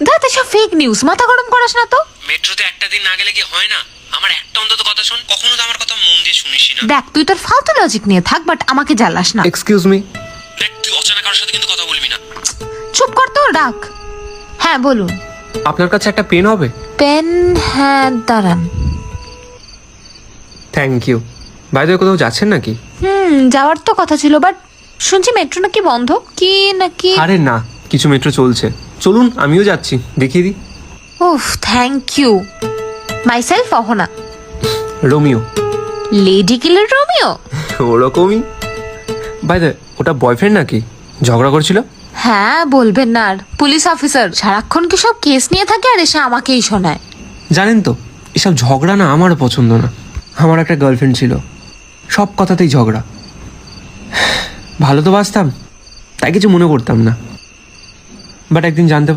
দেখ এসব fake news, মাথা গরম করাস না তো। মেট্রোতে একটা দিন না গেলে কি হয় না? আমার একটা অন্তত কথা শোন, কখনো তো আমার কথা মন দিয়ে শুনিসই না। দেখ তুই তোর ফালতু লজিক নিয়ে থাক, বাট আমাকে জ্বালাস না। Excuse me. দেখ তুই অচেনা কারোর সাথে কিন্তু কথা বলবি না। চুপ কর তো, ডাক। হ্যাঁ বলুন। আপনার কাছে একটা পেন হবে? পেন? হ্যাঁ দাঁড়ান। Thank you. বাইরে কোথাও যাচ্ছেন নাকি? যাওয়ার তো কথা ছিল, বাট শুনছি মেট্রো নাকি বন্ধ। কি নাকি? আরে না, কিছু মেট্রো চলছে। চলুন আমিও যাচ্ছি, দেখিয়ে দিই। উফ, thank you. Myself Ahana. Romeo. Lady killer Romeo? ওরকমই। বাইরে ওটা বয়ফ্রেন্ড নাকি? ঝগড়া করছিল? হ্যাঁ বলবেন না আর। পুলিশ অফিসার সারাক্ষণ কি সব কেস নিয়ে থাকে আর এসে আমাকেই শোনায়। জানেন তো, এসব ঝগড়া না আমারও পছন্দ না। আমার একটা গার্লফ্রেন্ড ছিল, সব কথাতেই ঝগড়া। ভালো তো বাসতাম, তাই কিছু মনে করতাম না। বাট একদিন জানতে